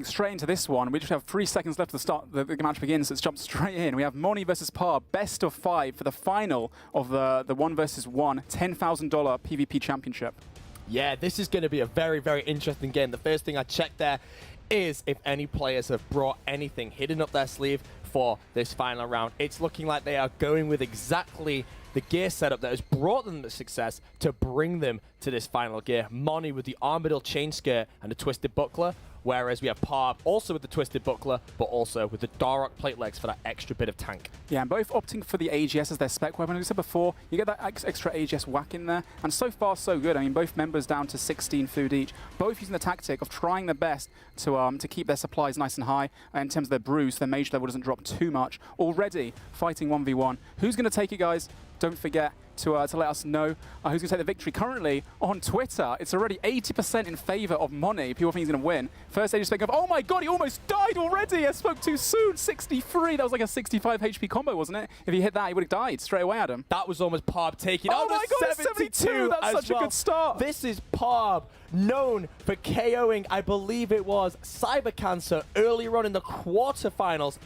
Straight into this one, we just have 3 seconds left to the start. The match begins, so let's jump straight in. We have Monni versus parB, best of 5 for the final of the 1 versus 1 $10,000 PvP championship. Yeah, this is going to be a very, very interesting game. The first thing I checked there is if any players have brought anything hidden up their sleeve for this final round. It's looking like they are going with exactly the gear setup that has brought them the success to bring them to this final gear. Monni with the Armadillo chain skirt and the twisted buckler, whereas we have parB also with the twisted buckler, but also with the Darok plate legs for that extra bit of tank. Yeah, and both opting for the AGS as their spec weapon. As we said before, you get that extra AGS whack in there, and so far so good. I mean, both members down to 16 food each, both using the tactic of trying their best to keep their supplies nice and high in terms of their brews, so their mage level doesn't drop too much. Already fighting 1v1. Who's going to take it, guys? Don't forget to let us know who's going to take the victory. Currently, on Twitter, it's already 80% in favor of Monni. People think he's going to win. First stage spec of, oh my god, he almost died already! I spoke too soon, 63. That was like a 65 HP combo, wasn't it? If he hit that, he would have died straight away, Adam. That was almost parB taking out my god, 72! That's such a good start. This is parB, known for KOing, I believe it was Cyber Cancer earlier on in the quarterfinals.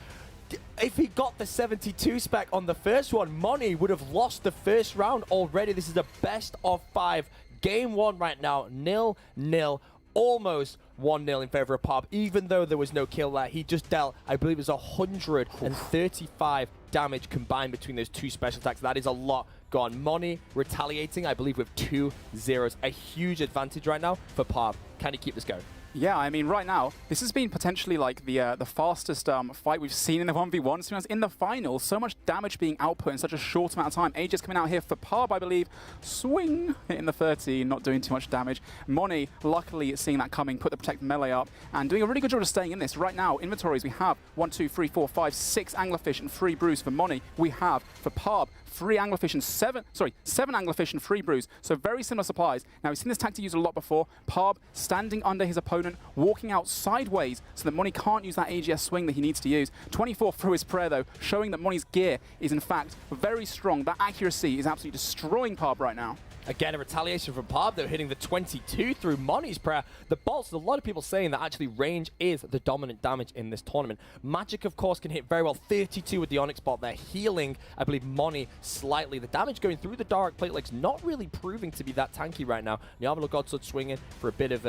If he got the 72 spec on the first one, Monni would have lost the first round already. This is a best of 5. Game 1 right now, 0-0. Almost 1-0 in favor of parB, even though there was no kill there. He just dealt, I believe it was 135 damage combined between those 2 special attacks. That is a lot gone. Monni retaliating, I believe, with 2 zeros. A huge advantage right now for parB. Can he keep this going? Yeah, I mean, right now, this has been potentially like the fastest fight we've seen in the 1v1. So in the final, so much damage being output in such a short amount of time. Aegis coming out here for parB, I believe. Swing in the 30, not doing too much damage. Monni, luckily seeing that coming, put the Protect melee up, and doing a really good job of staying in this. Right now, inventories, we have 1, 2, 3, 4, 5, 6 anglerfish and 3 brews for Monni. We have, for parB, 3 anglerfish and 7 anglerfish and 3 brews. So very similar supplies. Now, we've seen this tactic used a lot before. parB standing under his opponent, walking out sideways so that Monni can't use that AGS swing that he needs to use. 24 through his prayer, though, showing that Monni's gear is, in fact, very strong. That accuracy is absolutely destroying parB right now. Again, a retaliation from parB, though, hitting the 22 through Monni's prayer. The bolts, a lot of people saying that actually range is the dominant damage in this tournament. Magic, of course, can hit very well. 32 with the Onyx bolt there, healing, I believe, Monni slightly. The damage going through the Dark plate legs not really proving to be that tanky right now. The Armadillo Godsword swinging for a bit of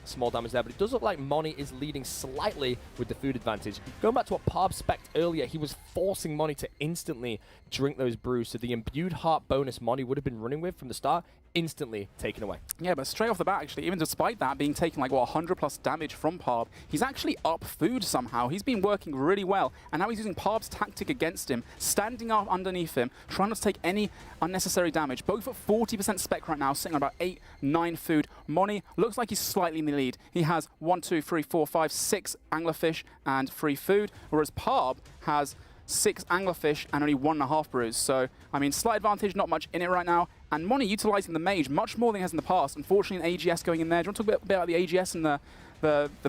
small damage there, but it does look like Monni is leading slightly with the food advantage. Going back to what parB spec'd earlier, he was forcing Monni to instantly drink those brews, so the imbued heart bonus Monni would have been running with from the start, instantly taken away. Yeah, but straight off the bat, actually, even despite that being taken like, what, 100 plus damage from parB, he's actually up food somehow. He's been working really well, and now he's using parB's tactic against him, standing up underneath him, trying not to take any unnecessary damage. Both at 40% spec right now, sitting on about 8, 9 food. Monni looks like he's slightly in the lead. He has 1, 2, 3, 4, 5, 6 anglerfish and 3 food, whereas parB has 6 anglerfish and only 1.5 brews. So, I mean, slight advantage, not much in it right now. And Monni utilizing the mage much more than he has in the past. Unfortunately, an AGS going in there. Do you want to talk a bit about the AGS and the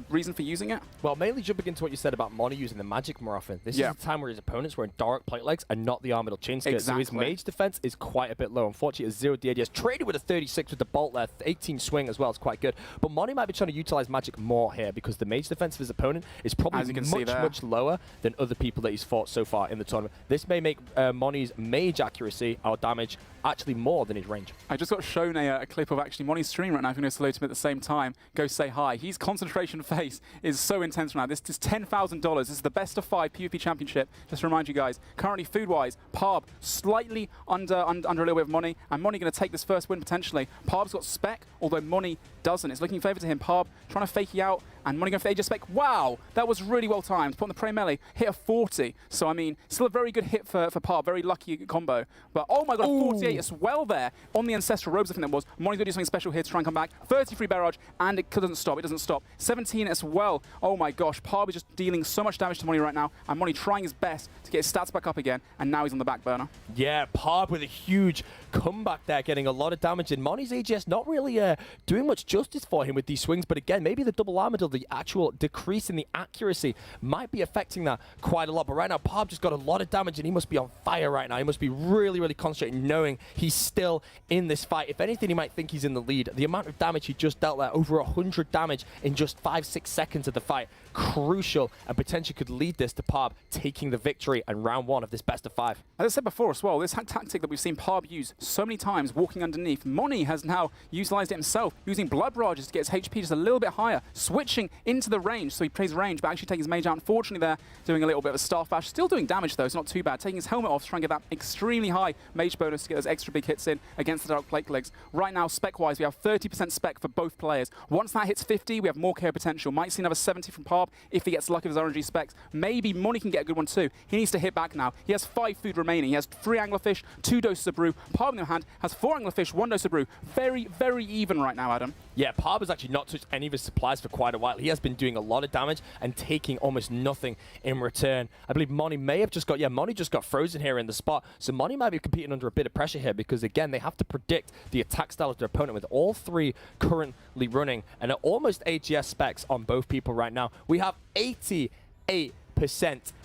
reason for using it? Well, mainly jumping into what you said about Monni using the magic more often. This is the time where his opponents were in Dark plate legs and not the Armadillo chain skirt. Exactly. So his mage defense is quite a bit low. Unfortunately, a 0 DADS. Traded with a 36 with the bolt there. 18 swing as well. It's quite good. But Monni might be trying to utilize magic more here because the mage defense of his opponent is probably much lower than other people that he's fought so far in the tournament. This may make Monni's mage accuracy or damage actually more than his range. I just got shown a clip of actually Monni's stream right now. If you're going to salute him at the same time, go say hi. His concentration face is so intense right now. This is $10,000. This is the best of 5 PvP championship. Just to remind you guys, currently food-wise, parB slightly under a little bit of Monni, and Monni going to take this first win potentially. parB's got spec, although Monni doesn't. It's looking in favor to him. parB trying to fake you out, and Monni going for the Aegis spec. Wow, that was really well timed. Put on the Prey melee, hit a 40. So, I mean, still a very good hit for parB. Very lucky combo. But, oh my god, 48 as well there on the Ancestral Robes, I think that was. Monni's going to do something special here to try and come back. 33 barrage, and it doesn't stop. It doesn't stop. 17 as well. Oh my gosh, parB is just dealing so much damage to Monni right now, and Monni trying his best to get his stats back up again, and now he's on the back burner. Yeah, parB with a huge comeback there, getting a lot of damage in. Monni's AGS not really doing much justice for him with these swings, but again, maybe the double Armadillo the actual decrease in the accuracy might be affecting that quite a lot. But right now, parB just got a lot of damage, and he must be on fire right now. He must be really, really concentrating, knowing he's still in this fight. If anything, he might think he's in the lead. The amount of damage he just dealt there, over 100 damage in just 5-6 seconds of the fight, crucial, and potentially could lead this to parB taking the victory in round 1 of this best of 5. As I said before as well, this tactic that we've seen parB use so many times, walking underneath, Monni has now utilized it himself, using blood barrages to get his HP just a little bit higher, switching into the range, so he plays range, but actually taking his mage out. Unfortunately there, doing a little bit of a staff bash, still doing damage though, it's not too bad, taking his helmet off to try and get that extremely high mage bonus to get those extra big hits in against the Dark Plague Legs. Right now, spec-wise, we have 30% spec for both players. Once that hits 50, we have more KO potential. Might see another 70 from parB if he gets lucky with his RNG specs. Maybe Monni can get a good one too. He needs to hit back now. He has 5 food remaining. He has 3 anglerfish, 2 doses of brew. parB, on the other hand, has 4 anglerfish, 1 dose of brew. Very, very even right now, Adam. Yeah, parB has actually not touched any of his supplies for quite a while. He has been doing a lot of damage and taking almost nothing in return. I believe Monni may have just got, Monni just got frozen here in the spot. So Monni might be competing under a bit of pressure here because, again, they have to predict the attack style of their opponent with all 3 currently running and at almost AGS specs on both people right now. We have 88%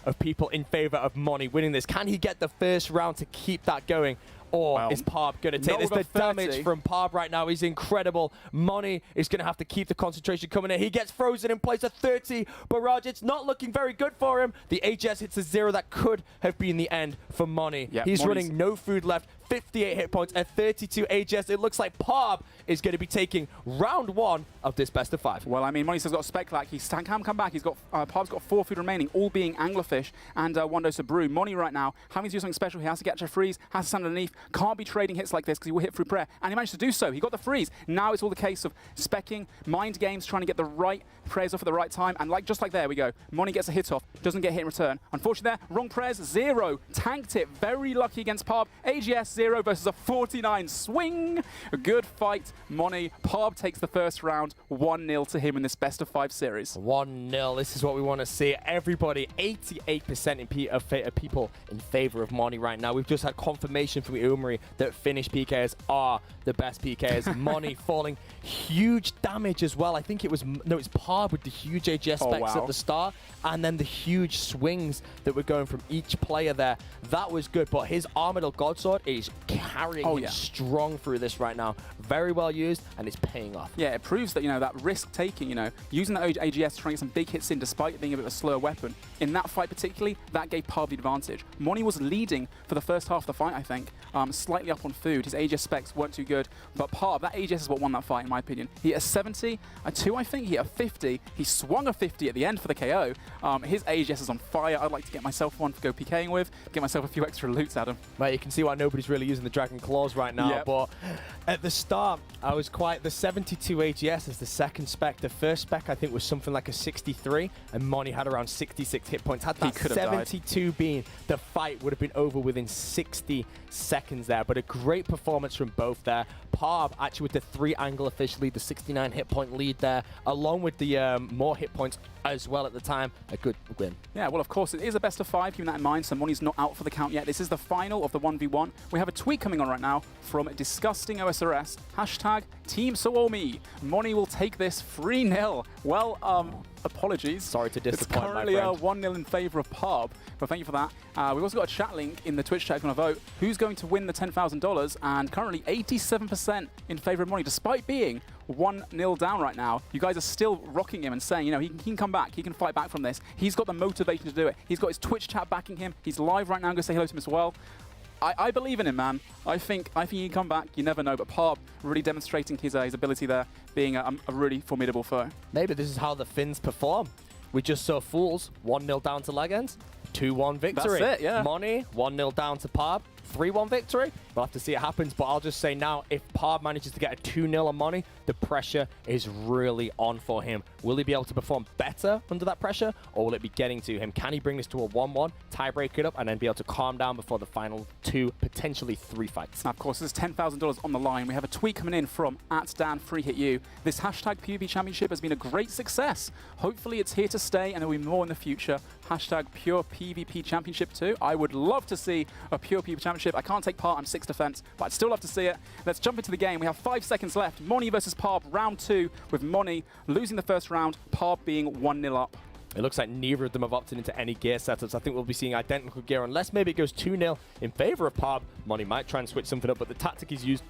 of people in favor of Monni winning this. Can he get the first round to keep that going? Or is parB going to take this? The damage from parB right now is incredible. Monni is going to have to keep the concentration coming in. He gets frozen in place of 30 barrage. It's not looking very good for him. The AGS hits a 0. That could have been the end for Monni. Yeah, he's running no food left. 58 hit points at 32 AGS. It looks like parB is going to be taking round 1 of this best of 5. Well, I mean, Monni's got a spec lack. He can come back. He's got parB's got 4 food remaining, all being anglerfish and 1 dose of brew. Monni right now having to do something special. He has to catch a freeze, has to stand underneath. Can't be trading hits like this because he will hit through prayer. And he managed to do so. He got the freeze. Now it's all the case of specking, mind games, trying to get the right prayers off at the right time. And just like there we go. Monni gets a hit off, doesn't get hit in return. Unfortunately there, wrong prayers, 0. Tanked it. Very lucky against parB. AGS 0 versus a 49 swing. A good fight, Monni. parB takes the first round, 1-0 to him in this best of 5 series. 1-0. This is what we want to see. Everybody, 88% of people in favor of Monni right now. We've just had confirmation from Umari that Finnish PKers are the best PKers. Monni falling huge damage as well. I think it was parB with the huge AGS specs at the start, and then the huge swings that were going from each player there. That was good, but his Armadyl Godsword is carrying him strong through this right now. Very well used, and it's paying off. Yeah, it proves that, that risk-taking, using that AGS to try and get some big hits in despite it being a bit of a slower weapon. In that fight particularly, that gave parB the advantage. Monni was leading for the first half of the fight, I think, slightly up on food. His AGS specs weren't too good, but parB, that AGS is what won that fight, in my opinion. He hit a 70, a 2, I think. He hit a 50. He swung a 50 at the end for the KO. His AGS is on fire. I'd like to get myself one to go PKing with, get myself a few extra loots, Adam. Right, you can see why nobody's really using the Dragon Claws right now, but at the start, I was quite... The 72 AGS is the second spec. The first spec, I think, was something like a 63, and Monni had around 66 hit points. Had that 72 been, the fight would have been over within 60 seconds there, but a great performance from both there. parB actually with the 3 anglerfish lead, the 69 hit point lead there, along with the more hit points as well at the time. A good win. Yeah, well, of course, it is a best of 5, keeping that in mind, so Monni's not out for the count yet. This is the final of the 1v1. We have a tweet coming on right now from Disgusting OSRS, hashtag Team Suomi. Monni will take this 3-0. Well, apologies. Sorry to disappoint, my friend. It's currently 1-0 in favor of parB, but thank you for that. We've also got a chat link in the Twitch chat if you want to vote. Who's going to win the $10,000? And currently 87% in favor of Monni, despite being 1-0 down right now. You guys are still rocking him and saying, he can come back. He can fight back from this. He's got the motivation to do it. He's got his Twitch chat backing him. He's live right now. I'm going to say hello to him as well. I believe in him, man. I think he can come back. You never know, but parB really demonstrating his ability there, being a really formidable foe. Maybe this is how the Finns perform. We just saw Fools 1-0 down to Legends, 2-1 victory. That's it, yeah. Monni 1-0 down to parB, 3-1 victory. We'll have to see it happens, but I'll just say now, if parB manages to get a 2-0 on Monni, the pressure is really on for him. Will he be able to perform better under that pressure, or will it be getting to him? Can he bring this to a 1-1, tie-break it up, and then be able to calm down before the final 2, potentially 3 fights? Now, of course, there's $10,000 on the line. We have a tweet coming in from @Dan3HitU. This hashtag PvP Championship has been a great success. Hopefully it's here to stay, and there will be more in the future. Hashtag pure PvP championship too. I would love to see a pure PvP championship. I can't take part, I'm 6 defense, but I'd still love to see it. Let's jump into the game. We have 5 seconds left. Monni versus parB, round 2, with Monni losing the first round, parB being 1-0 up. It looks like neither of them have opted into any gear setups. I think we'll be seeing identical gear unless maybe it goes 2-0 in favor of parB. Monni might try and switch something up, but the tactic he's used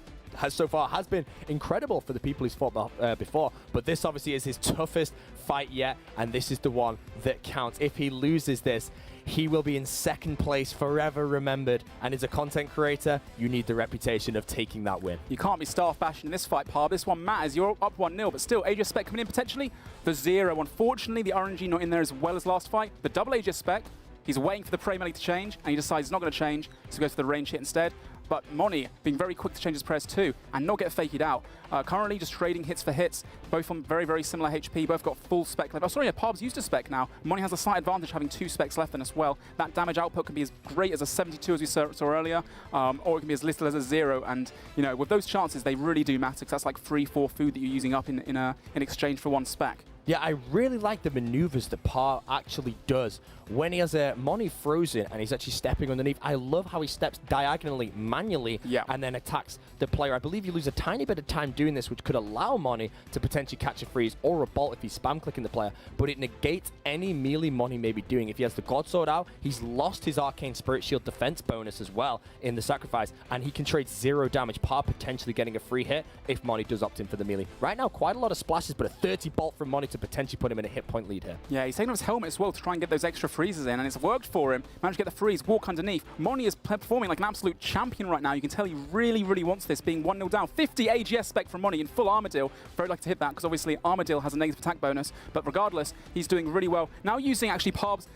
so far has been incredible for the people he's fought before. But this obviously is his toughest fight yet, and this is the one that counts. If he loses this, he will be in 2nd place, forever remembered. And as a content creator, you need the reputation of taking that win. You can't be staff bashing in this fight, parB. This one matters. You're up 1-0, but still, Aegis Spec coming in potentially. The 0. Unfortunately, the RNG not in there as well as last fight. The double Aegis Spec, he's waiting for the prey melee to change, and he decides he's not going to change, so he goes for the range hit instead. But Monni being very quick to change his prayers too, and not get faked out. Currently just trading hits for hits, both on very, very similar HP, both got full spec left. Oh, sorry, yeah, parB's used a spec now. Monni has a slight advantage having 2 specs left in as well. That damage output can be as great as a 72 as we saw earlier, or it can be as little as a 0. And, you know, with those chances, they really do matter, because that's like 3-4 food that you're using up in exchange for 1 spec. Yeah, I really like the maneuvers that parB actually does. When he has a Monni frozen and he's actually stepping underneath, I love how he steps diagonally, manually, and then attacks the player. I believe you lose a tiny bit of time doing this, which could allow Monni to potentially catch a freeze or a bolt if he's spam clicking the player, but it negates any melee Monni may be doing. If he has the God Sword out, he's lost his Arcane Spirit Shield defense bonus as well in the sacrifice, and he can trade 0 damage, parB potentially getting a free hit if Monni does opt in for the melee. Right now, quite a lot of splashes, but a 30 bolt from Monni to potentially put him in a hit point lead here. Yeah, he's taking off his helmet as well to try and get those extra freezes in, and it's worked for him. Managed to get the freeze, walk underneath. Monni is performing like an absolute champion right now. You can tell he really, really wants this, being 1-0 down. 50 AGS spec from Monni in full Armadil. Very lucky to hit that, because obviously Armadil has a negative attack bonus, but regardless, he's doing really well. Now using actually parB's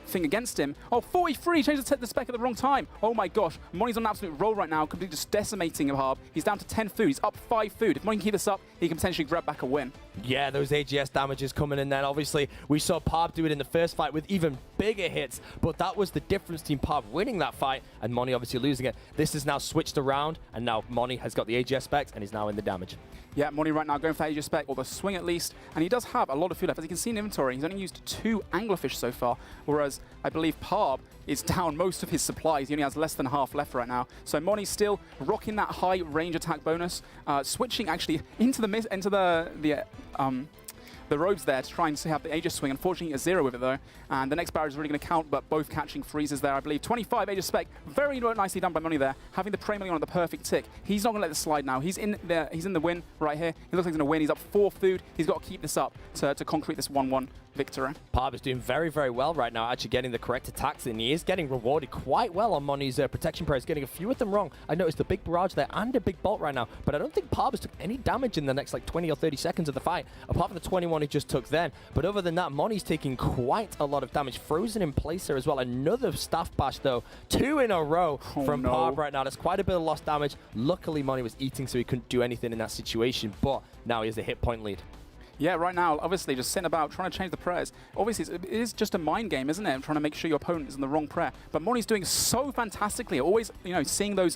thing against him. Oh, 43, changed the spec at the wrong time. Oh my gosh, Monni's on an absolute roll right now, completely just decimating parB. He's down to 10 food, he's up 5 food. If Monni can keep this up, he can potentially grab back a win. Yeah, those AGS damages coming in then. Obviously, we saw parB do it in the first fight with even bigger hits, but that was the difference between parB winning that fight and Monni obviously losing it. This is now switched around, and now Monni has got the AGS specs and he's now in the damage. Yeah, Monni right now going for Aegis spec, or the swing at least, and he does have a lot of food left. As you can see in inventory, he's only used 2 anglerfish so far, whereas I believe parB is down most of his supplies. He only has less than half left right now. So Monni's still rocking that high range attack bonus, switching actually into the robes there to try and have the Aegis swing. Unfortunately, a 0 with it though. And the next barrier is really going to count, but both catching freezes there, I believe. 25 Aegis spec, very nicely done by Monni there. Having the prey melee on the perfect tick. He's not going to let this slide now. He's in there. He's in the win right here. He looks like he's going to win. He's up 4 food. He's got to keep this up to concrete this 1-1 victory. parB is doing very, very well right now, actually getting the correct attacks, and he is getting rewarded quite well on Monni's protection prayers, getting a few of them wrong. I noticed a big barrage there and a big bolt right now, but I don't think parB has took any damage in the next like 20 or 30 seconds of the fight, apart from the 21 he just took then. But other than that, Monni's taking quite a lot of damage. Frozen in place there as well. Another staff bash though, 2 in a row from parB right now. That's quite a bit of lost damage. Luckily, Monni was eating, so he couldn't do anything in that situation, but now he has a hit point lead. Yeah, right now, obviously, just sitting about, trying to change the prayers. Obviously, it is just a mind game, isn't it? Trying to make sure your opponent is in the wrong prayer. But Monni's doing so fantastically. Always, you know, seeing those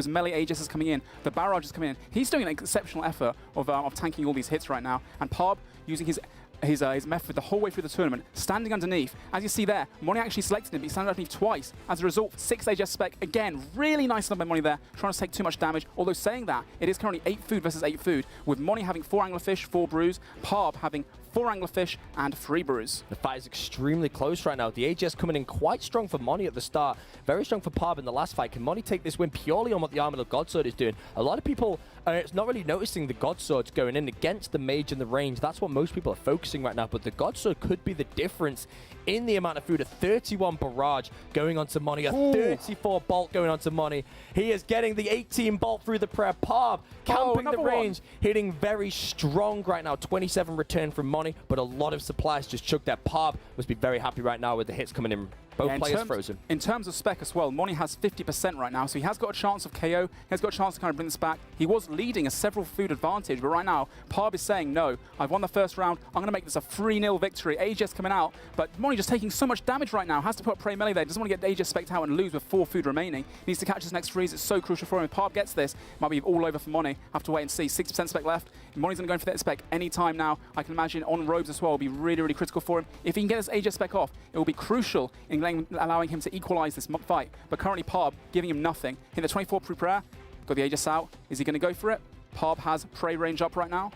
melee Aegises coming in, the barrages coming in. He's doing an exceptional effort of tanking all these hits right now. And parB using his method the whole way through the tournament, standing underneath. As you see there, Monni actually selected him, but he standing underneath twice. As a result, 6 Aegis spec. Again, really nice done by Monni there, trying to take too much damage. Although saying that, it is currently 8 food versus 8 food, with Monni having 4 anglerfish, 4 brews, parB having 4 anglerfish and 3 brews. The fight is extremely close right now. The AGS coming in quite strong for Monni at the start, very strong for parB in the last fight. Can Monni take this win purely on what the Armadil Godsword is doing? A lot of people it's not really noticing the Godswords going in against the mage in the range. That's what most people are focusing right now, but the Godsword could be the difference in the amount of food. A 31 barrage going onto Monni, a 34 bolt going onto Monni. He is getting the 18 bolt through the prayer. parB camping the range, hitting very strong right now. 27 return from Monni, but a lot of supplies just chugged there. parB must be very happy right now with the hits coming in. Both players frozen. In terms of spec as well, Monni has 50% right now, so he has got a chance of KO. He has got a chance to kind of bring this back. He was leading a several food advantage, but right now, parB is saying, no, I've won the first round. I'm going to make this a 3-0 victory. AGS coming out, but Monni just taking so much damage right now. Has to put up parB melee there. Doesn't want to get AGS spec'd out and lose with 4 food remaining. He needs to catch his next freeze. It's so crucial for him. If parB gets this, it might be all over for Monni. Have to wait and see. 60% spec left. Monni's going to go in for that spec any time now. I can imagine on robes as well will be really, really critical for him. If he can get his AGS spec off, it will be crucial in allowing him to equalize this fight. But currently parB giving him nothing. Hit the 24 pre-prayer. Got the Aegis out. Is he going to go for it? parB has prey range up right now.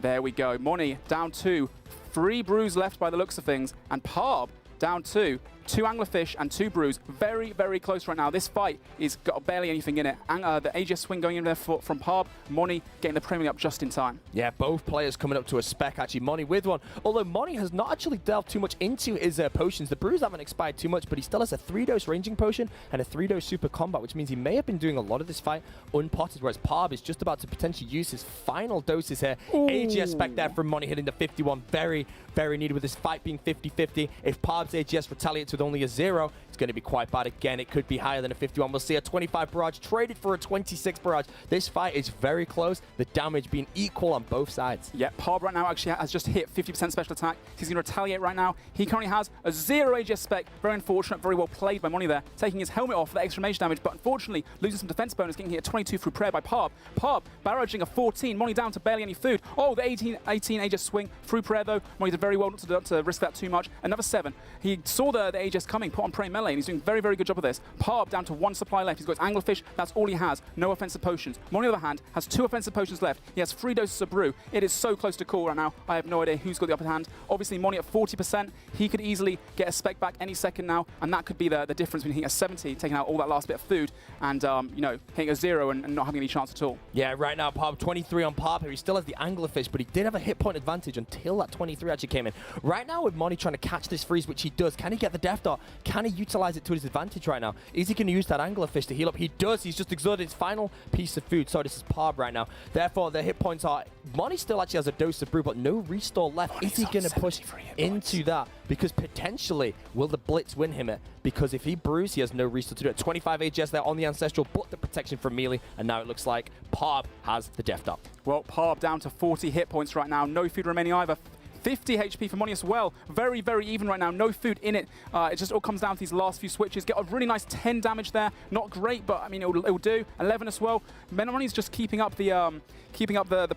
There we go. Monni down 2. 3 brews left by the looks of things. And parB down 2. 2 anglerfish and 2 brews. Very, very close right now. This fight is got barely anything in it. The Aegis swing going in there from parB. Monni getting the premium up just in time. Yeah, both players coming up to a spec, actually. Monni with one. Although Monni has not actually delved too much into his potions. The brews haven't expired too much, but he still has a 3-dose ranging potion and a 3-dose super combat, which means he may have been doing a lot of this fight unpotted, whereas parB is just about to potentially use his final doses here. Ooh. AGS spec there from Monni hitting the 51. Very, very needed with this fight being 50-50. If parB's AGS retaliates with only a 0, it's going to be quite bad again. It could be higher than a 51. We'll see a 25 barrage traded for a 26 barrage. This fight is very close. The damage being equal on both sides. Yeah, parB right now actually has just hit 50% special attack. He's going to retaliate right now. He currently has a 0 AGS spec. Very unfortunate, very well played by Monni there. Taking his helmet off for the extra mage damage, but unfortunately losing some defense bonus, getting hit at 22 through prayer by parB. parB barraging a 14. Monni down to barely any food. Oh, the 18 Aegis swing through prayer though. Monni did very well not to risk that too much. Another 7. He saw the Aegis coming, put on prey melee, and he's doing a very, very good job of this. parB down to 1 supply left. He's got his anglerfish. That's all he has. No offensive potions. Monni, on the other hand, has 2 offensive potions left. He has 3 doses of brew. It is so close to call right now. I have no idea who's got the upper hand. Obviously, Monni at 40%. He could easily get a spec back any second now, and that could be the difference between hitting a 70, taking out all that last bit of food, and you know, hitting a 0 and not having any chance at all. Yeah, right now, parB 23 on parB here. He still has the anglerfish, but he did have a hit point advantage until that 23 actually came in. Right now, with Monni trying to catch this freeze, which he does, can he get the death dart? Can he utilize it to his advantage right now? Is he going to use that anglerfish to heal up? He does. He's just exhausted his final piece of food. So this is parB right now. Therefore, the hit points are... Monni still actually has a dose of brew, but no restore left. Monni's is he going to push into that? Because potentially, will the Blitz win him it? Because if he brews, he has no restore to do it. 25 AGS there on the Ancestral, but the protection from melee. And now it looks like parB has the death dart. Well, parB down to 40 hit points right now. No food remaining either. 50 HP for Monni as well. Very, very even right now. No food in it. It just all comes down to these last few switches. Get a really nice 10 damage there. Not great, but I mean, it'll do. 11 as well. Monni's just keeping up the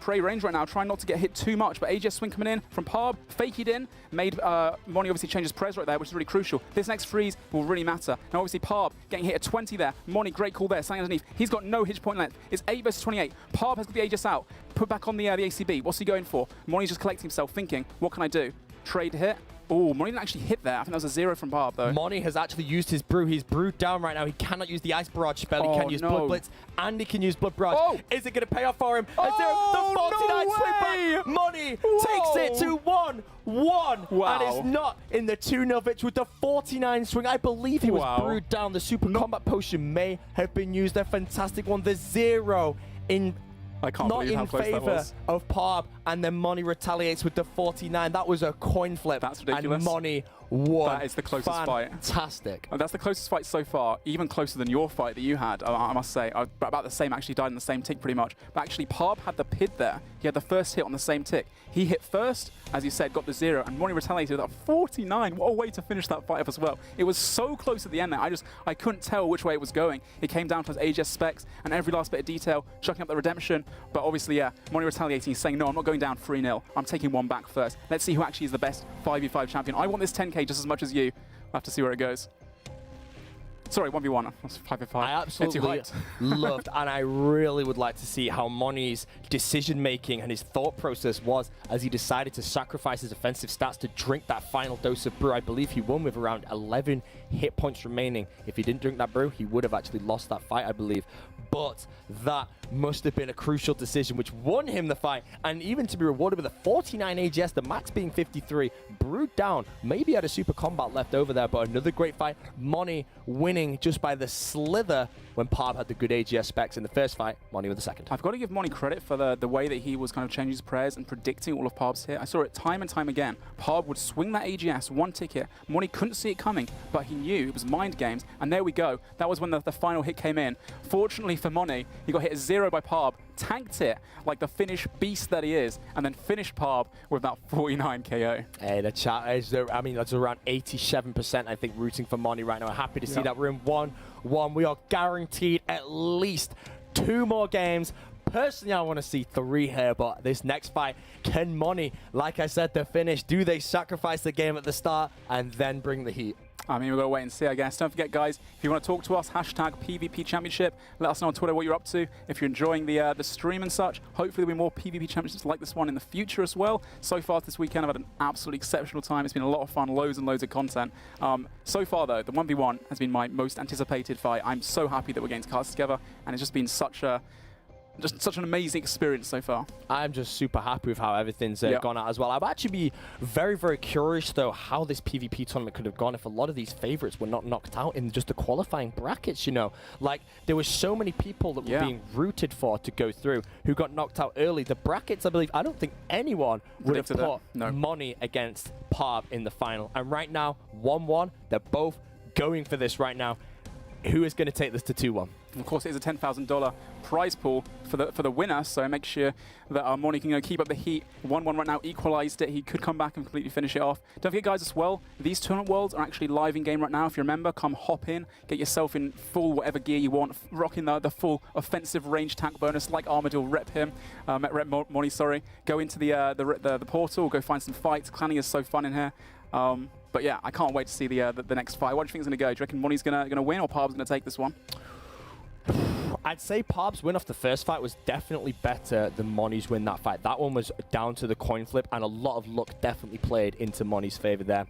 prey range right now, trying not to get hit too much. But Aegis swing coming in from parB. Fake it in. Made Monni obviously change his prez right there, which is really crucial. This next freeze will really matter. Now, obviously, parB getting hit at 20 there. Monni, great call there. Standing underneath. He's got no hit point length. It's 8 versus 28. parB has got the Aegis out. Put back on the ACB. What's he going for? Monni's just collecting himself, thinking, what can I do? Trade hit. Oh, Monni didn't actually hit there. I think that was a 0 from parB, though. Monni has actually used his brew. He's brewed down right now. He cannot use the Ice Barrage spell. He can use Blood Blitz, and he can use Blood Barrage. Oh. Is it going to pay off for him? The 49 swing back. Monni takes it to 1-1. Wow. And it's not in the 2-0 victory with the 49 swing. I believe he was brewed down. The Super Combat Potion may have been used. A fantastic one. The 0 in... I can't not believe how in close that favor was. of parB, and then Monni retaliates with the 49. That was a coin flip. That's ridiculous. And Monni won. That is the closest fight. Fantastic. And that's the closest fight so far, even closer than your fight that you had, I must say. About the same, actually died in the same tick pretty much. But actually, parB had the PID there. He had the first hit on the same tick. He hit first, as you said, got the 0, and Monni retaliated with that 49. What a way to finish that fight up as well. It was so close at the end there. I couldn't tell which way it was going. It came down to his Aegis specs and every last bit of detail, chucking up the redemption. But obviously, yeah, Monni retaliating, saying, no, I'm not going down 3-0. I'm taking one back first. Let's see who actually is the best 5v5 champion. I want this 10k just as much as you. We'll have to see where it goes. Sorry, 1v1. That's 5v5. I absolutely loved, and I really would like to see how Monni's decision-making and his thought process was as he decided to sacrifice his offensive stats to drink that final dose of brew. I believe he won with around 11 hit points remaining. If he didn't drink that brew, he would have actually lost that fight, I believe. but that must have been a crucial decision which won him the fight, and even to be rewarded with a 49 AGS, the max being 53, brewed down, maybe had a super combat left over there, but another great fight. Monni winning just by the slither when parB had the good AGS specs in the first fight, Monni with the second. I've got to give Monni credit for the way that he was kind of changing his prayers and predicting all of parB's hit. I saw it time and time again. parB would swing that AGS, one ticket. Monni couldn't see it coming, but he knew it was mind games, and there we go. That was when the final hit came in. Fortunately for Monni, he got hit at 0 by parB, tanked it like the Finnish beast that he is, and then finished parB with that 49 KO. Hey, the chat is, I mean, that's around 87%, I think, rooting for Monni right now. Happy to see that room 1-1. We are guaranteed at least 2 more games. Personally, I want to see 3 here, but this next fight, can Monni, like I said, the finish, do they sacrifice the game at the start and then bring the heat? I mean, we've got to wait and see, I guess. Don't forget, guys, if you want to talk to us, hashtag PvP Championship. Let us know on Twitter what you're up to. If you're enjoying the stream and such, hopefully there'll be more PvP Championships like this one in the future as well. So far this weekend, I've had an absolutely exceptional time. It's been a lot of fun, loads and loads of content. So far, though, the 1v1 has been my most anticipated fight. I'm so happy that we're getting to cast together, and it's just been such an amazing experience so far. I'm just super happy with how everything's gone out as well. I'd actually be very, very curious, though, how this PvP tournament could have gone if a lot of these favorites were not knocked out in just the qualifying brackets, you know. Like, there were so many people that were being rooted for to go through who got knocked out early. The brackets, I believe, I don't think anyone would have put Monni against parB in the final. And right now, 1-1, they're both going for this right now. Who is going to take this to 2-1? Of course, it is a $10,000 prize pool for the winner, so make sure that Monni can keep up the heat. 1-1 right now, equalized it. He could come back and completely finish it off. Don't forget, guys, as well, these tournament worlds are actually live in game right now. If you remember, come hop in, get yourself in full whatever gear you want, rocking the full offensive range tank bonus like Armadil. Rep him, rep Monni, sorry. Go into the portal, go find some fights. Clanning is so fun in here. But yeah, I can't wait to see the next fight. What do you think is going to go? Do you reckon Monni's going to win, or parB's going to take this one? I'd say parB's win off the first fight was definitely better than Monni's win that fight. That one was down to the coin flip, and a lot of luck definitely played into Monni's favor there.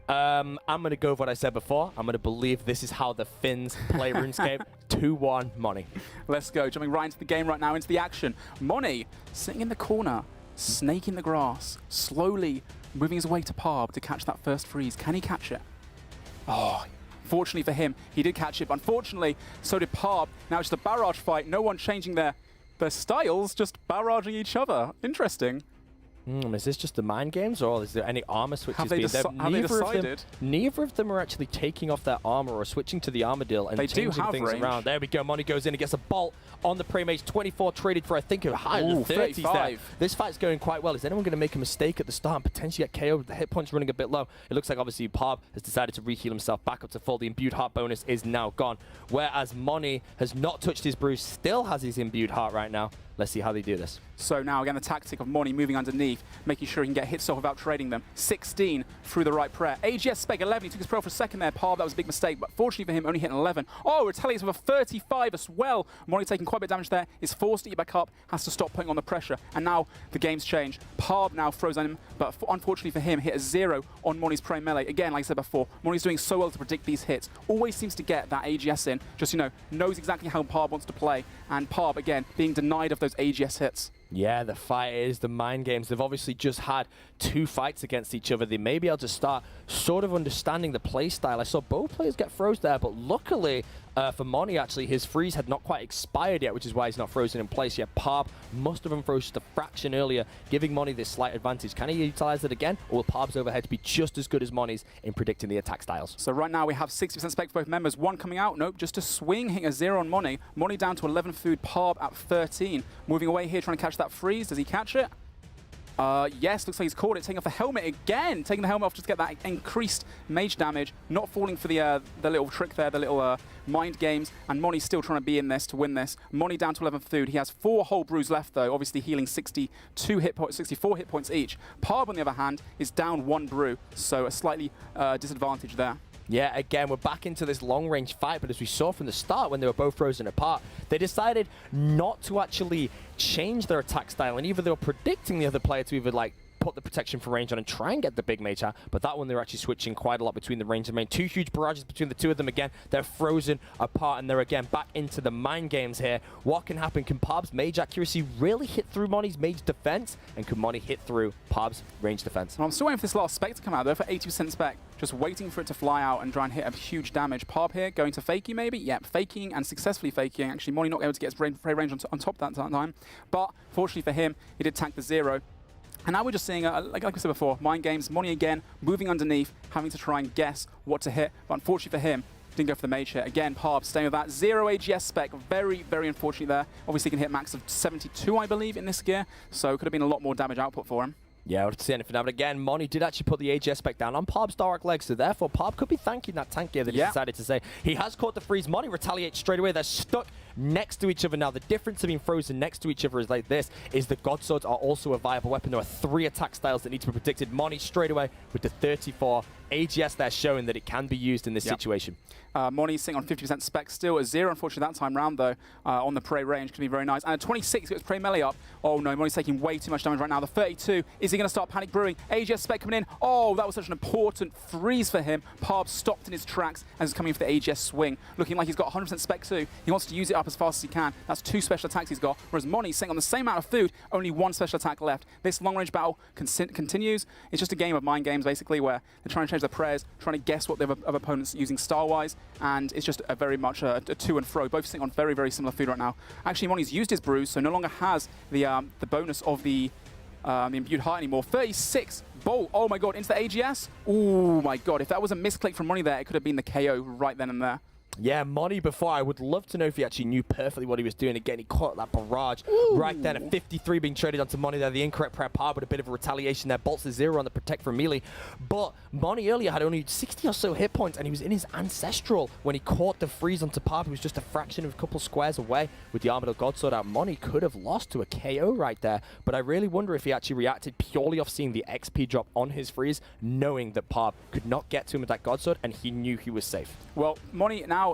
I'm going to go with what I said before. I'm going to believe this is how the Finns play RuneScape. 2-1 Monni. Let's go. Jumping right into the game right now, into the action. Monni sitting in the corner, snake in the grass, slowly moving his way to parB to catch that first freeze. Can he catch it? Oh, fortunately for him, he did catch it, but unfortunately, so did parB. Now it's the barrage fight. No one changing their styles, just barraging each other. Interesting. Is this just the mind games, or is there any armor switches being there? Have they decided? Neither of them are actually taking off their armor or switching to the Armadil and changing things around. There we go. Monni goes in and gets a bolt on the Premage. 24 traded for, I think, a high 30s there. This fight's going quite well. Is anyone going to make a mistake at the start and potentially get KO'd? The hit points running a bit low. It looks like, obviously, parB has decided to re-heal himself back up to full. The imbued heart bonus is now gone, whereas Monni has not touched his bruise, still has his imbued heart right now. Let's see how they do this. So now, again, the tactic of Monni moving underneath, making sure he can get hits off without trading them. 16 through the right prayer. AGS spec 11. He took his pro for a second there. parB, that was a big mistake, but fortunately for him, only hitting 11. Oh, retaliates with a 35 as well. Monni taking quite a bit of damage there. Is forced to get back up, has to stop putting on the pressure. And now the game's changed. parB now throws on him, but unfortunately for him, hit a 0 on Monni's prey melee. Again, like I said before, Monni's doing so well to predict these hits. Always seems to get that AGS in. Just, you know, knows exactly how parB wants to play. And parB, again, being denied of those AGS hits. Yeah, the fight is the mind games. They've obviously just had 2 fights against each other. They may be able to start sort of understanding the play style. I saw both players get froze there, but luckily for Monni, actually, his freeze had not quite expired yet, which is why he's not frozen in place yet. parB must have unfroze just a fraction earlier, giving Monni this slight advantage. Can he utilize it again, or will parB's overhead be just as good as Monni's in predicting the attack styles? So right now we have 60% spec for both members. One coming out, nope, just a swing, hitting a 0 on Monni. Monni down to 11 food, parB at 13. Moving away here, trying to catch that freeze. Does he catch it? Yes, looks like he's caught it, taking off the helmet again. Taking the helmet off just to get that increased mage damage. Not falling for the little trick there, the little mind games. And Monni's still trying to be in this to win this. Monni down to 11 food. He has 4 whole brews left, though, obviously healing 64 hit points each. parB, on the other hand, is down 1 brew, so a slightly disadvantage there. Yeah, again, we're back into this long-range fight, but as we saw from the start when they were both frozen apart, they decided not to actually change their attack style, and either they were predicting the other player to either, like, put the protection for range on and try and get the big mage out, but that one they're actually switching quite a lot between the range and main. Two huge barrages between the two of them again. They're frozen apart, and they're again back into the mind games here. What can happen? Can parB's mage accuracy really hit through Monni's mage defense? And can Monni hit through parB's range defense? Well, I'm still waiting for this last spec to come out though, for 80% spec. Just waiting for it to fly out and try and hit a huge damage. parB here going to fakey maybe? Yep, faking and successfully faking. Actually, Monni not able to get his spray range on top of that time. But fortunately for him, he did tank the 0. And now we're just seeing, like I said before, mind games. Monni again, moving underneath, having to try and guess what to hit. But unfortunately for him, didn't go for the mage hit. Again, parB staying with that. 0 AGS spec, very, very unfortunate there. Obviously can hit max of 72, I believe, in this gear. So could have been a lot more damage output for him. Yeah, I would see anything now. But again, Monni did actually put the AGS spec down on parB's direct legs, so therefore parB could be thanking that tank gear that he decided to say. He has caught the freeze. Monni retaliates straight away. They're stuck next to each other now. The difference of being frozen next to each other is like this, is the God Swords are also a viable weapon. There are 3 attack styles that need to be predicted. Monni straight away with the 34 AGS there, showing that it can be used in this situation. Monni sitting on 50% spec, still a 0, unfortunately, that time round, though, on the prey range. Can be very nice. And a 26 gets prey melee up. Oh, no, Monni's taking way too much damage right now. The 32, is he going to start panic brewing? AGS spec coming in. Oh, that was such an important freeze for him. parB stopped in his tracks as he's coming in for the AGS swing. Looking like he's got 100% spec too. He wants to use it up as fast as he can. That's 2 special attacks he's got, whereas Monni sitting on the same amount of food, only 1 special attack left. This long-range battle continues. It's just a game of mind games, basically, where they're trying to change their prayers, trying to guess what the other opponent's using style-wise, and it's just a very much a to and fro. Both sitting on very, very similar food right now. Actually, Monni's used his brews, so no longer has the bonus of the imbued heart anymore. 36 bolt. Oh my god, into the AGS. Oh my god, if that was a misclick from Monni there, it could have been the KO right then and there. Yeah, Monni before, I would love to know if he actually knew perfectly what he was doing. Again, he caught that barrage right then at 53 being traded onto Monni there. The incorrect prayer parB with a bit of a retaliation there. Bolts the 0 on the protect from melee. But Monni earlier had only 60 or so hit points, and he was in his ancestral when he caught the freeze onto parB. He was just a fraction of a couple squares away with the Armadyl God Sword out. Monni could have lost to a KO right there, but I really wonder if he actually reacted purely off seeing the XP drop on his freeze, knowing that parB could not get to him with that God Sword, and he knew he was safe. Well, Monni now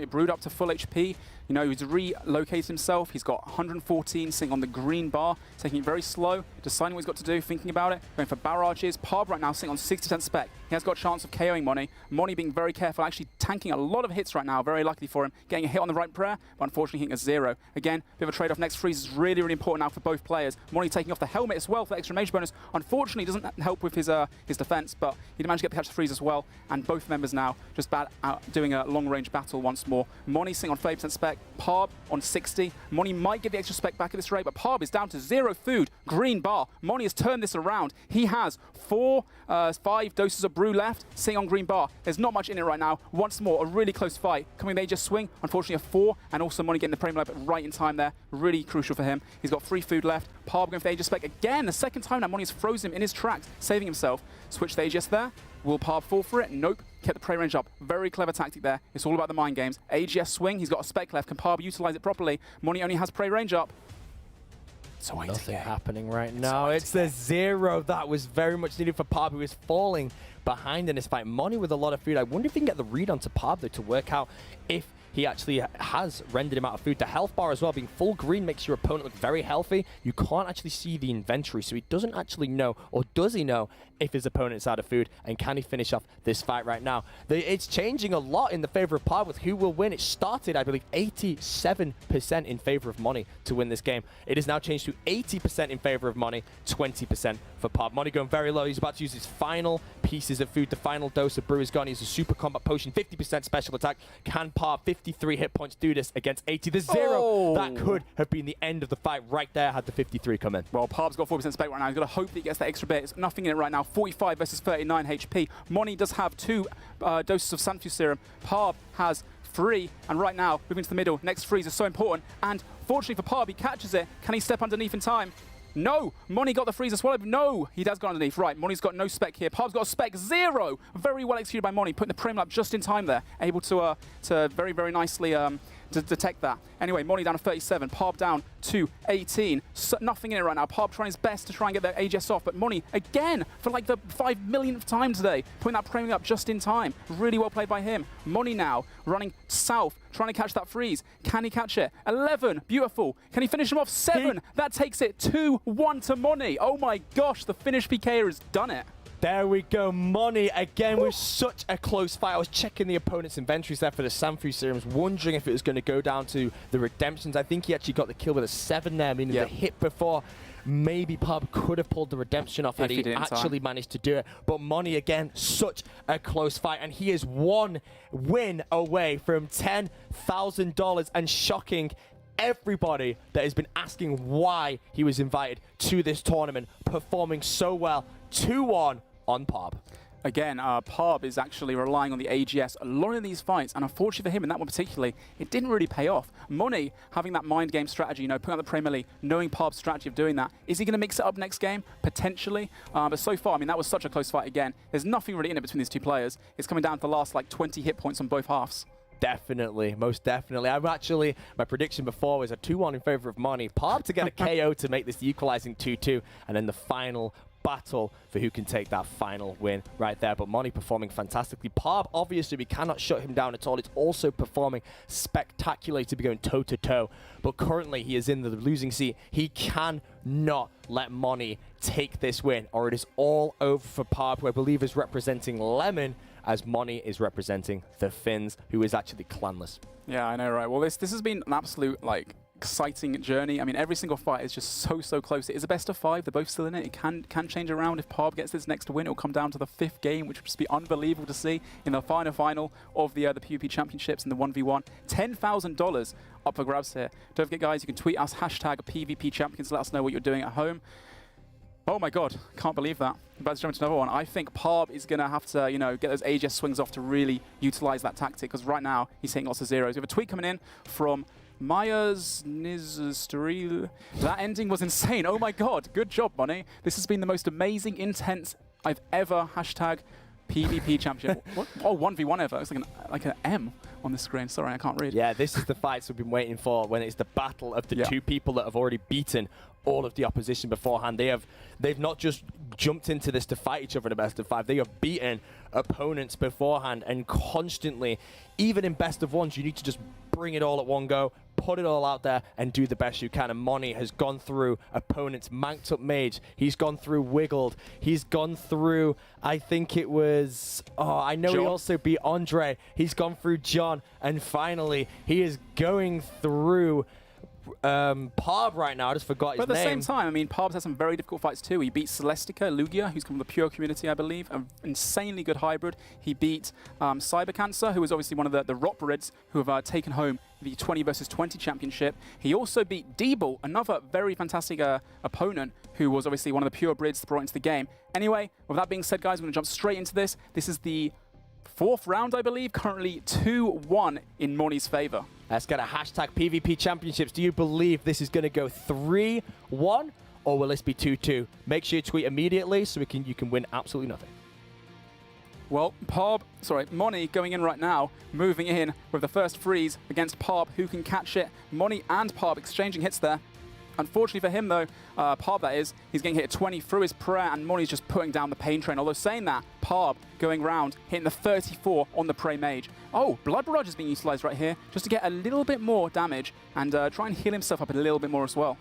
brewed up to full HP. You know, he's relocated himself. He's got 114 sitting on the green bar, taking it very slow, deciding what he's got to do, thinking about it, going for barrages. parB right now sitting on 60% spec. He has got a chance of KOing Monni. Monni being very careful, actually tanking a lot of hits right now, very lucky for him, getting a hit on the right prayer, but unfortunately hitting a 0. Again, bit of a trade-off. Next freeze is really, really important now for both players. Monni taking off the helmet as well for the extra mage bonus. Unfortunately, doesn't help with his defense, but he managed to get the catch the freeze as well, and both members now just doing a long-range battle once more. Monni sitting on 30% spec, parB on 60. Monni might get the extra spec back at this rate, but parB is down to 0 food, green bar. Monni has turned this around. He has 5 doses of brew left, sitting on green bar. There's not much in it right now. Once more, a really close fight. Coming they just swing, unfortunately a 4, and also Monni getting the prey melee right in time there. Really crucial for him. He's got 3 food left. parB going for the Aegis spec again. The second time now, Monni has frozen him in his tracks, saving himself. Switch the Aegis there. Will parB fall for it? Nope. Kept the prey range up. Very clever tactic there. It's all about the mind games. AGS swing. He's got a spec left. Can parB utilize it properly? Monni only has prey range up. So nothing happening right now. It's the 0 that was very much needed for parB, who was falling behind in this fight. Monni with a lot of food. I wonder if he can get the read onto parB though to work out if he actually has rendered him out of food. The health bar as well, being full green, makes your opponent look very healthy. You can't actually see the inventory, so he doesn't actually know, or does he know, if his opponent's out of food, and can he finish off this fight right now? It's changing a lot in the favor of parB with who will win. It started, I believe, 87% in favor of Monni to win this game. It has now changed to 80% in favor of Monni, 20% for parB. Monni going very low. He's about to use his final pieces of food. The final dose of brew is gone. He has a super combat potion, 50% special attack. Can parB, 53 hit points, do this against 80? The 0, that could have been the end of the fight right there had the 53 come in. Well, parB's got 4% spec right now. He's got to hope that he gets that extra bit. There's nothing in it right now. 45 versus 39 HP. Monni does have 2 doses of Sanfu Serum. parB has 3, and right now, moving to the middle, next freeze is so important, and fortunately for parB, he catches it. Can he step underneath in time? No! Monni got the freezer swallowed. No! He does go underneath. Right, Monni's got no spec here. parB's got a spec 0! Very well executed by Monni, putting the prem up just in time there. Able to very, very nicely to detect that. Anyway, Monni down to 37, parB down to 18. So, nothing in it right now. parB trying his best to try and get their AGS off, but Monni, again, for like the 5 millionth time today, putting that Premier up just in time. Really well played by him. Monni now running south, trying to catch that freeze. Can he catch it? 11, beautiful. Can he finish him off? 7, that takes it 2-1 to Monni. Oh my gosh, the Finnish PKer has done it. There we go, Monni again with such a close fight. I was checking the opponent's inventories there for the Sanfu serums, wondering if it was going to go down to the redemptions. I think he actually got the kill with a 7 there, meaning the hit before. Maybe parB could have pulled the redemption off had he actually managed to do it. But Monni, again, such a close fight. And he is 1 win away from $10,000 and shocking everybody that has been asking why he was invited to this tournament, performing so well. 2-1 on parB. Again, parB is actually relying on the AGS a lot in these fights, and unfortunately for him, in that one particularly, it didn't really pay off. Monni having that mind game strategy, you know, putting out the Premier League, knowing parB's strategy of doing that. Is he going to mix it up next game? Potentially. But so far, I mean, that was such a close fight again. There's nothing really in it between these two players. It's coming down to the last, like, 20 hit points on both halves. Definitely, most definitely. My prediction before was a 2-1 in favor of Monni. parB to get a KO to make this the equalizing 2-2, and then the final battle for who can take that final win right there. But Monni performing fantastically. parB, obviously, we cannot shut him down at all. It's also performing spectacularly to be going toe-to-toe. But currently, he is in the losing seat. He cannot let Monni take this win, or it is all over for parB, who I believe is representing Lemon, as Monni is representing the Finns, who is actually clanless. Yeah, I know, right? Well, this has been an absolute, like, exciting journey. I mean, every single fight is just so close. It is a best of 5. They're both still in it. It can change around. If parB gets this next win, it'll come down to the 5th game, which would just be unbelievable to see in the final of the PvP Championships in the 1v1. $10,000 up for grabs here. Don't forget, guys, you can tweet us, #PvP Champions. Let us know what you're doing at home. Oh my God, can't believe that. About to jump into another one. I think parB is going to have to, you know, get those AGS swings off to really utilize that tactic, because right now he's hitting lots of zeros. We have a tweet coming in from Myers Nizstril. That ending was insane. Oh my God, good job, Monni. This has been the most amazing, intense I've ever #PvP Championship. What? Oh, 1v1 ever. It's like an M on the screen. Sorry, I can't read. Yeah, this is the fights we've been waiting for, when it's the battle of the two people that have already beaten all of the opposition beforehand. They've not just jumped into this to fight each other in a best of 5. They have beaten opponents beforehand, and constantly, even in best of 1s, you need to just bring it all at one go, put it all out there, and do the best you can. And Monni has gone through opponents, manked up mage. He's gone through Wiggled. He's gone through, I think it was, I know John. He also beat Andre. He's gone through John, and finally, he is going through parB right now. I just forgot his name. But at the same time, I mean, parB's had some very difficult fights too. He beat Celestica Lugia, who's come from the Pure community, I believe. An insanely good hybrid. He beat Cybercancer, who is obviously one of the Roprids, who have taken home the 20 versus 20 championship. He also beat Deeble, another very fantastic opponent, who was obviously one of the Pure Brids brought into the game. Anyway, with that being said, guys, I'm going to jump straight into this. This is the 4th round, I believe, currently 2-1 in Monni's favor. Let's get a #PvP Championships. Do you believe this is going to go 3-1, or will this be 2-2? Make sure you tweet immediately so you can win absolutely nothing. Well, Monni going in right now, moving in with the first freeze against parB, who can catch it. Monni and parB exchanging hits there. Unfortunately for him, though, parB, that is, he's getting hit at 20 through his prayer, and Monni's just putting down the pain train. Although saying that, parB going round, hitting the 34 on the Prey Mage. Oh, Blood Barrage is being utilized right here, just to get a little bit more damage and try and heal himself up a little bit more as well.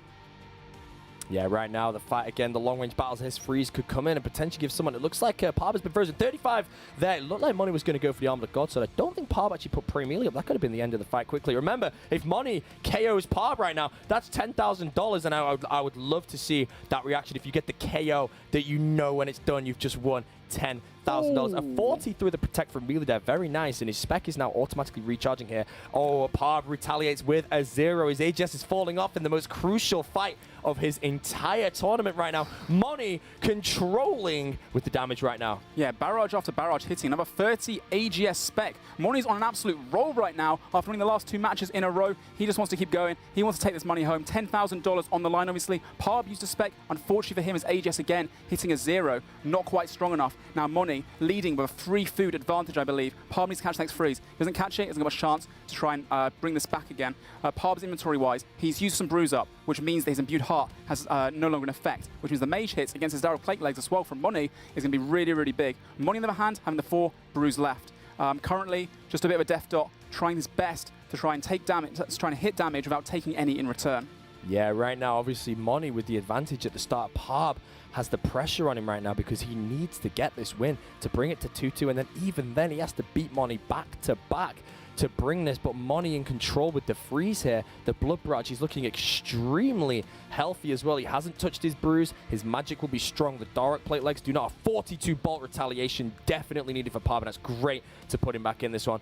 Yeah, right now, the fight again, the long-range battles, his freeze could come in and potentially give someone, it looks like parB has been frozen. 35 there. It looked like Monni was going to go for the Arm of God, so I don't think parB actually put Pre-Melee up. That could have been the end of the fight quickly. Remember, if Monni KOs parB right now, that's $10,000, and I would love to see that reaction. If you get the KO, that you know when it's done, you've just won $10,000. A 40 through the Protect from Melee there. Very nice. And his spec is now automatically recharging here. Oh, parB retaliates with a 0. His AGS is falling off in the most crucial fight of his entire tournament right now. Monni controlling with the damage right now. Yeah, barrage after barrage hitting. Another 30 AGS spec. Monni's on an absolute roll right now after winning the last 2 matches in a row. He just wants to keep going. He wants to take this money home. $10,000 on the line, obviously. parB used a spec. Unfortunately for him, his AGS again hitting a 0. Not quite strong enough. Now Monni leading with a 3 food advantage, I believe. parB needs to catch the next freeze. Doesn't catch it, hasn't got much chance to try and bring this back again. parB's inventory-wise, he's used some brews up, which means that his imbued heart has no longer an effect, which means the mage hits against his direct plate legs as well from Monni is going to be really, really big. Monni, on the other hand, having the 4 brews left. Currently, just a bit of a death dot, trying his best to try and take damage, trying to hit damage without taking any in return. Yeah, right now, obviously, Monni with the advantage at the start. parB has the pressure on him right now because he needs to get this win to bring it to 2-2, and then even then, he has to beat Monni back-to-back to bring this, but Monni in control with the freeze here. The Blood Barrage, he's looking extremely healthy as well. He hasn't touched his brews. His magic will be strong. The direct plate legs do not have 42 bolt retaliation. Definitely needed for parB, and that's great to put him back in this one.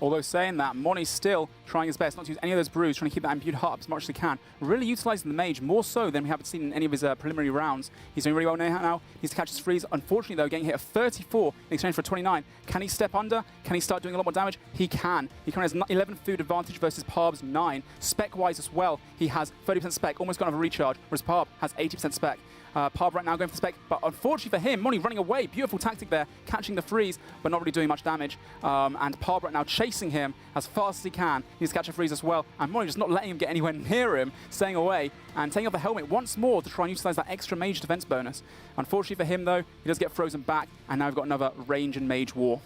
Although saying that, Monni's still trying his best not to use any of those brews, trying to keep that imbued heart up as much as he can. Really utilising the mage more so than we haven't seen in any of his preliminary rounds. He's doing really well now. He needs to catch his freeze. Unfortunately, though, getting hit a 34 in exchange for a 29. Can he step under? Can he start doing a lot more damage? He can. He currently has 11 food advantage versus parB's 9. Spec-wise as well, he has 30% spec, almost gone over recharge, whereas parB has 80% spec. parB right now going for the spec, but unfortunately for him, Monni running away. Beautiful tactic there, catching the freeze, but not really doing much damage. And parB right now chasing him as fast as he can. He needs to catch a freeze as well, and Monni just not letting him get anywhere near him, staying away, and taking off the helmet once more to try and utilize that extra mage defense bonus. Unfortunately for him, though, he does get frozen back, and now we've got another range and mage war.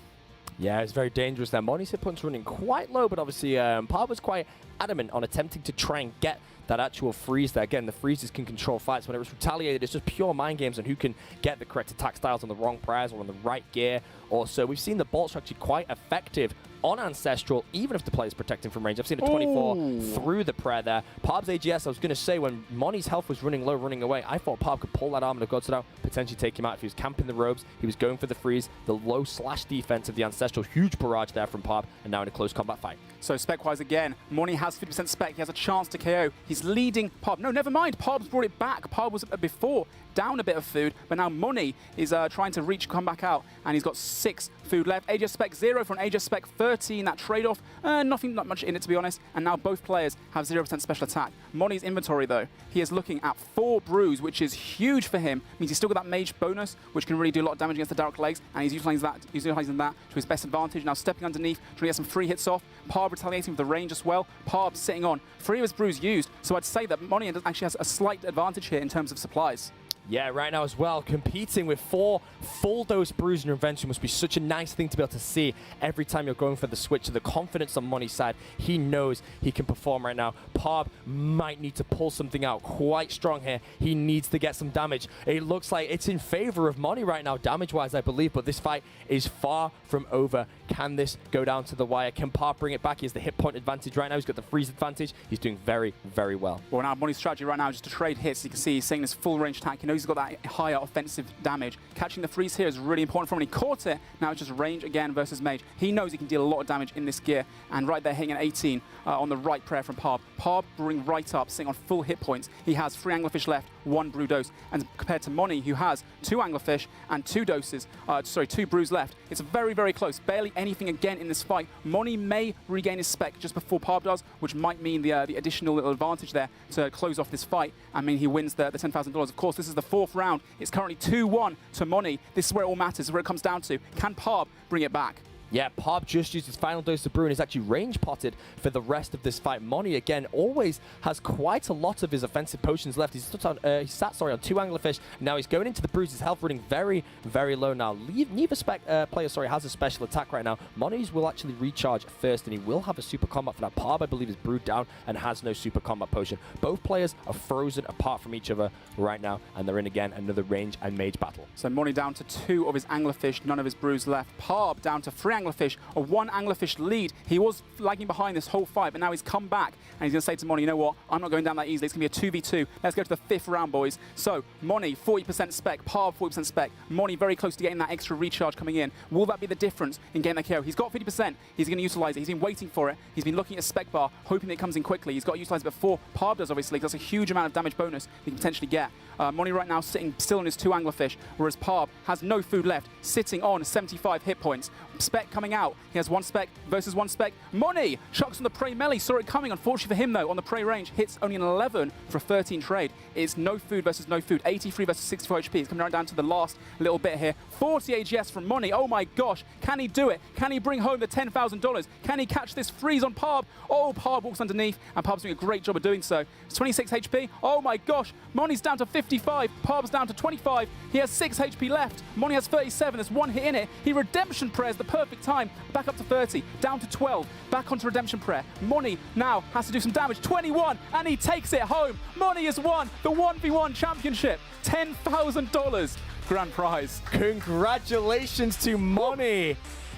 Yeah, it's very dangerous there. Monni's hit points running quite low, but obviously parB was quite adamant on attempting to try and get that actual freeze there. Again, the freezes can control fights. When it was retaliated, it's just pure mind games on who can get the correct attack styles on the wrong prayers or on the right gear. Also, we've seen the bolts are actually quite effective on Ancestral, even if the player's protecting from range. I've seen a 24 through the prayer there. parB's AGS, I was going to say, when Monni's health was running low, running away, I thought parB could pull that Armor of Gods out, potentially take him out. If he was camping the robes, he was going for the freeze, the low slash defense of the Ancestral. Huge barrage there from parB, and now in a close combat fight. So spec-wise again, Monni has 50% spec. He has a chance to KO. He's leading parB. No, never mind. parB's brought it back. parB was before down a bit of food, but now Monni is trying to come back out, and he's got 6 food left. AGS spec 0 for an AGS spec 13. That trade-off, not much in it, to be honest. And now both players have 0% special attack. Monni's inventory, though, he is looking at 4 brews, which is huge for him. Means he's still got that mage bonus, which can really do a lot of damage against the direct legs, and he's utilizing that to his best advantage. Now stepping underneath, trying to get some free hits off. parB retaliating with the range as well. parB sitting on 3 of his brews used, so I'd say that Monni actually has a slight advantage here in terms of supplies. Yeah, right now as well, competing with 4 full dose brews in your inventory must be such a nice thing to be able to see every time you're going for the switch. So the confidence on Monni's side, he knows he can perform right now. parB might need to pull something out quite strong here. He needs to get some damage. It looks like it's in favor of Monni right now, damage-wise, I believe, but this fight is far from over. Can this go down to the wire? Can parB bring it back? He has the hit point advantage right now. He's got the freeze advantage. He's doing very, very well. Well, now Monni's strategy right now is just to trade hits. You can see he's saying this full range attack. He knows he's got that higher offensive damage. Catching the freeze here is really important for him. He caught it. Now it's just range again versus mage. He knows he can deal a lot of damage in this gear. And right there, hitting an 18 on the right prayer from parB. parB bring right up, sitting on full hit points. He has 3 anglerfish left, 1 brew dose. And compared to Monni, who has 2 anglerfish and 2 doses, 2 brews left, it's very, very close. Barely anything again in this fight. Monni may regain his spec just before parB does, which might mean the additional little advantage there to close off this fight. I mean, he wins the $10,000. Of course, this is the 4th round. It's currently 2-1 to Monni. This is where it all matters, this is where it comes down to. Can parB bring it back? Yeah, parB just used his final dose of brew and is actually range potted for the rest of this fight. Monni, again, always has quite a lot of his offensive potions left. He's sat on 2 anglerfish. Now he's going into the brews. His health running very, very low now. Neither player has a special attack right now. Monni's will actually recharge first, and he will have a super combat for that. parB, I believe, is brewed down and has no super combat potion. Both players are frozen apart from each other right now, and they're in again another range and mage battle. So Monni down to 2 of his anglerfish, none of his brews left. parB down to 3 anglerfish, a 1 anglerfish lead. He was lagging behind this whole fight, but now he's come back, and he's going to say to Monni, you know what, I'm not going down that easily. It's going to be a 2v2. Let's go to the 5th round, boys. So Monni, 40% spec, parB, 40% spec. Monni very close to getting that extra recharge coming in. Will that be the difference in getting that KO? He's got 50%. He's going to utilize it. He's been waiting for it. He's been looking at spec bar, hoping that it comes in quickly. He's got to utilize it before parB does, obviously, because that's a huge amount of damage bonus he can potentially get. Monni right now sitting still on his 2 anglerfish, whereas parB has no food left, sitting on 75 hit points. Spec coming out. He has 1 spec versus 1 spec. Monni chucks on the prey melee, saw it coming. Unfortunately for him, though, on the prey range, hits only an 11 for a 13 trade. It's no food versus no food. 83 versus 64 HP. It's coming right down to the last little bit here. 40 AGS from Monni. Oh my gosh. Can he do it? Can he bring home the $10,000? Can he catch this freeze on parB? Oh, parB walks underneath, and parB's doing a great job of doing so. It's 26 HP. Oh my gosh. Monni's down to 55. parB's down to 25. He has 6 HP left. Monni has 37. There's 1 hit in it. He redemption prayers the perfect time. Back up to 30. Down to 12. Back onto redemption prayer. Monni now has to do some damage. 21, and he takes it home. Monni has won the 1v1 championship. $10,000 grand prize. Congratulations to Monni.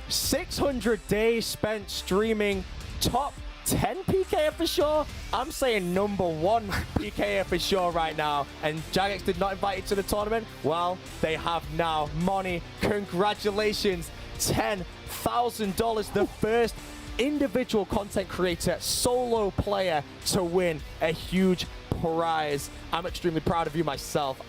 600 days spent streaming, top 10 PKer for sure. I'm saying number 1 PKer for sure right now. And Jagex did not invite you to the tournament. Well, they have now. Monni, congratulations. $10,000, the first individual content creator, solo player to win a huge prize. I'm extremely proud of you myself.